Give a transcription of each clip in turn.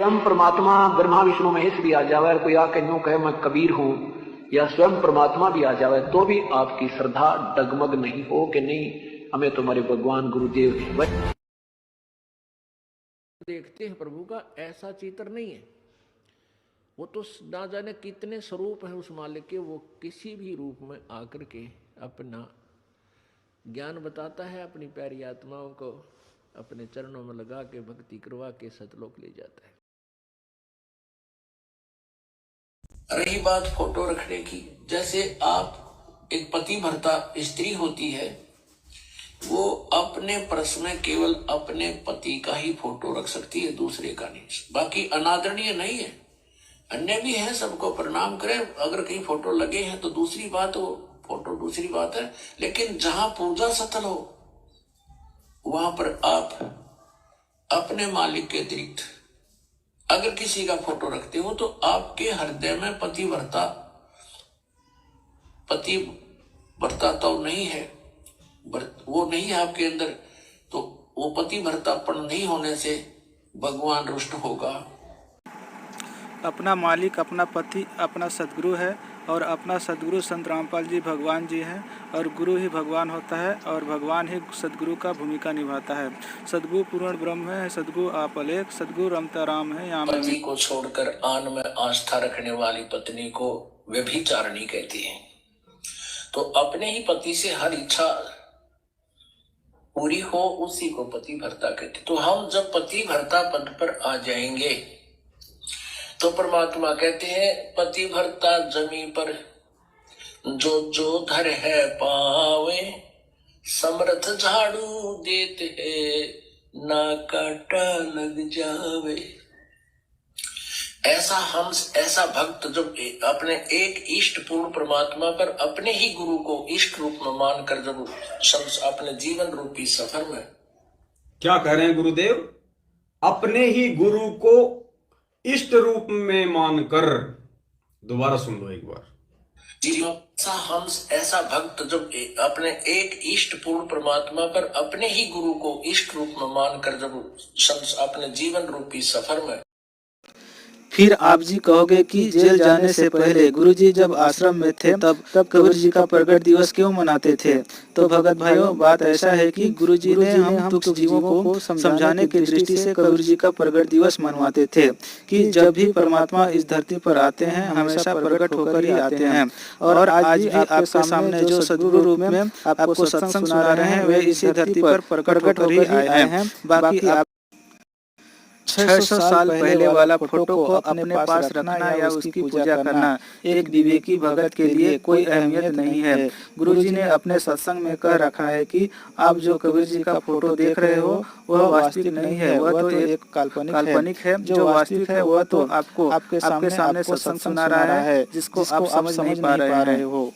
स्वयं परमात्मा ब्रह्मा विष्णु महेश भी आ जावे, कोई आके यूं कहे मैं कबीर हूं, या स्वयं परमात्मा भी आ जावे, तो भी आपकी श्रद्धा डगमग नहीं हो कि नहीं हमें तुम्हारे भगवान गुरुदेव देखते हैं प्रभु का, ऐसा चित्र नहीं है। वो तो ना जाने कितने स्वरूप हैं उस मालिक के, वो किसी भी रूप में आकर के अपना ज्ञान बताता है, अपनी प्यारी आत्माओं को अपने चरणों में लगा के भक्ति करवा के सतलोक ले जाता है। रही बात फोटो रखने की, जैसे आप एक पति भर्ता स्त्री होती है, वो अपने पर्स में केवल अपने पति का ही फोटो रख सकती है, दूसरे का नहीं। बाकी अनादरणीय नहीं है, अन्य भी है, सबको प्रणाम करें। अगर कहीं फोटो लगे हैं तो दूसरी बात हो, फोटो दूसरी बात है, लेकिन जहां पूजा स्थल हो वहां पर आप अपने मालिक के अतिरिक्त अगर किसी का फोटो रखते हो तो आपके हृदय में पति भर्ता तो नहीं है, वो नहीं है आपके अंदर, तो वो पति भर्तापन नहीं होने से भगवान रुष्ट होगा। अपना मालिक अपना पति अपना सदगुरु है, और अपना सदगुरु संत रामपाल जी भगवान जी हैं, और गुरु ही भगवान होता है, और भगवान ही सदगुरु का भूमिका निभाता है। सदगुरु पूर्ण ब्रह्म है, सदगुरु आप अलेख, सदगुरु रमता राम है। यहाँ पति को छोड़कर आन में आस्था रखने वाली पत्नी को व्यभिचारिणी कहती है। तो अपने ही पति से हर इच्छा पूरी हो उसी को पति भर्ता कहते। तो हम जब पति भर्ता पद पर आ जाएंगे तो परमात्मा कहते हैं पति भर्ता जमी पर जो जो धर है पावे, समर्थ झाड़ू देते है ना काटा लग जावे। ऐसा भक्त जब अपने एक इष्ट पूर्ण परमात्मा पर अपने ही गुरु को इष्ट रूप में मानकर जब अपने जीवन रूपी सफर में, क्या कह रहे हैं गुरुदेव, अपने ही गुरु को इष्ट रूप में मानकर, दोबारा सुन लो एक बार। ऐसा भक्त जब अपने एक इष्ट पूर्ण परमात्मा पर अपने ही गुरु को इष्ट रूप में मानकर जब अपने जीवन रूपी सफर में, फिर आप जी कहोगे कि जेल जाने से पहले गुरुजी जब आश्रम में थे तब कबीर जी का प्रगट दिवस क्यों मनाते थे? तो भगत भाइयों, बात ऐसा है कि गुरुजी ने हम तुच्छ जीवों को समझाने की दृष्टि से कबीर जी का प्रगट दिवस मनवाते थे कि जब भी परमात्मा इस धरती पर आते हैं हमेशा प्रगट होकर ही आते हैं। और आज भी आपके सामने जो सदगुरु रूप में आपको सत्संग सुना रहे हैं वे इसी धरती पर प्रकट होकर ही आए हैं। बाकी आप 600 साल पहले वाला फोटो को अपने पास रखना या उसकी पूजा करना एक विवेकी भगत के लिए कोई अहमियत नहीं है। गुरुजी ने अपने सत्संग में कह रखा है कि आप जो कबीर जी का फोटो देख रहे हो वह वास्तविक नहीं है, वह तो एक काल्पनिक है। जो वास्तविक है वह तो आपके सामने सत्संग सुना रहा है जिसको आप समझ नहीं पा रहे हो।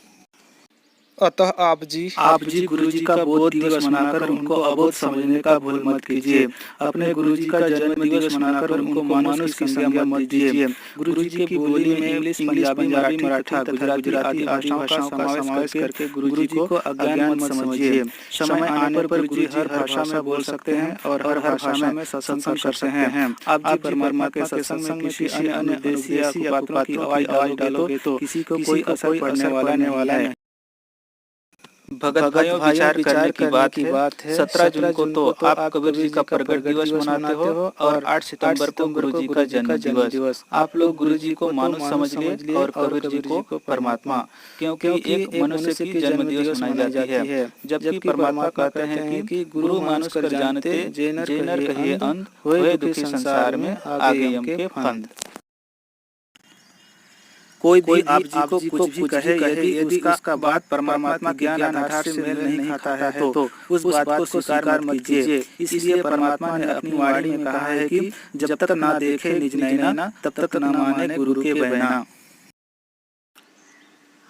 अतः आप जी गुरुजी का बोध दिवस मनाकर उनको अबोध समझने का भूल मत कीजिए। अपने गुरुजी का जन्म दिवस मनाकर उनको मानुष की संज्ञा मत दीजिए। गुरुजी की बोली में इंग्लिश, पंजाबी, मराठी, गुजराती आदि भाषाओं का समावेश करके गुरुजी को अज्ञान मत समझिए। समय आने पर गुरुजी हर भाषा में बोल सकते हैं और हर भाषा में सत्संग कर सकते हैं। आप जी परमात्मा के सत्संग में किसी अन्य उद्देश्य या बातों की आवाज डालोगे तो किसी को कोई असर पड़ने वाला नहीं। भगत भाइयों, विचार करने की बात है। 17 जून को तो आप कबीर जी का प्रगट दिवस मनाते हो और 8 सितंबर को गुरुजी का जन्म दिवस। आप लोग गुरुजी को मानुष समझ लिए और कबीर जी को परमात्मा, क्योंकि एक मनुष्य की जन्म दिवस मनाई जाती है, जबकि परमात्मा कहते हैं कि गुरु मानुष कर जानते जे नर कहिए अंत, होए दुखी संसार में आगे यम के फंद। कोई भी आप जी को कुछ भी कहे यदि उसका बात परमात्मा के ज्ञान आधार से मेल नहीं खाता है तो उस बात को स्वीकार मत कीजिए। इसलिए परमात्मा ने अपनी वाणी में कहा है कि जब तक ना देखे निज नैना तब तक न माने गुरु के बहना।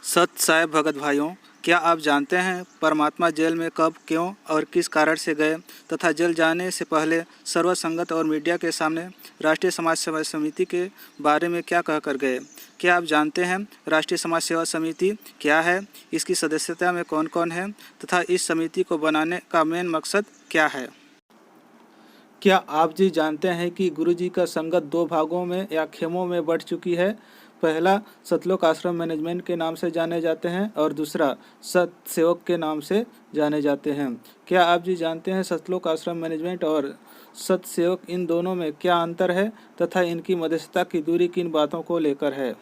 सत साहेब भगत भाइयों, क्या आप जानते हैं परमात्मा जेल में कब, क्यों और किस कारण से गए तथा जेल जाने से पहले सर्व संगत और मीडिया के सामने राष्ट्रीय समाज सेवा समिति के बारे में क्या कहकर गए? क्या आप जानते हैं राष्ट्रीय समाज सेवा समिति क्या है, इसकी सदस्यता में कौन कौन है तथा इस समिति को बनाने का मेन मकसद क्या है? क्या आप जी जानते हैं कि गुरुजी का संगत दो भागों में या खेमों में बढ़ चुकी है। पहला सतलोक आश्रम मैनेजमेंट के नाम से जाने जाते हैं और दूसरा सत सेवक के नाम से जाने जाते हैं। क्या आप जी जानते हैं सतलोक आश्रम मैनेजमेंट और सत सेवक इन दोनों में क्या अंतर है तथा इनकी मध्यस्थता की दूरी किन बातों को लेकर है।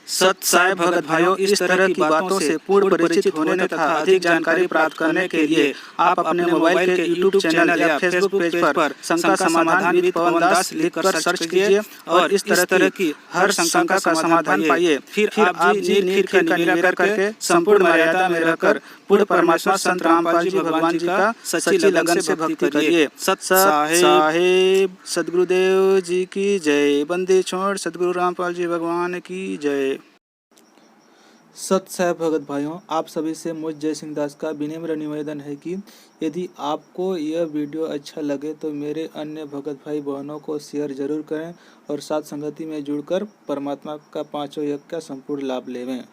सत साई भगत भाइयों, इस तरह की बातों से पूर्ण परिचित होने तथा अधिक जानकारी प्राप्त करने के लिए आप अपने मोबाइल के YouTube चैनल या फेसबुक पेज पर शंका समाधान विद पवन दास लिखकर सर्च कीजिए और इस तरह की हर शंका का समाधान पाइए। फिर आप जी निर्खिल का निराकरण करके संपूर्ण मर्यादा में रहकर पूर्ण परमात्मा संत रामपाल जी भगवान जी का सच्ची लगन से भक्ति करिए। सत साहेब सदगुरुदेव जी की जय। बंदे छोड़ सदगुरु रामपाल जी भगवान की जय। सत साहेब भगत भाइयों, आप सभी से मुझ जय सिंह दास का विनम्र निवेदन है कि यदि आपको यह वीडियो अच्छा लगे तो मेरे अन्य भगत भाई बहनों को शेयर जरूर करें और साथ संगति में जुड़कर परमात्मा का पांचों यज्ञ का संपूर्ण लाभ लेवें।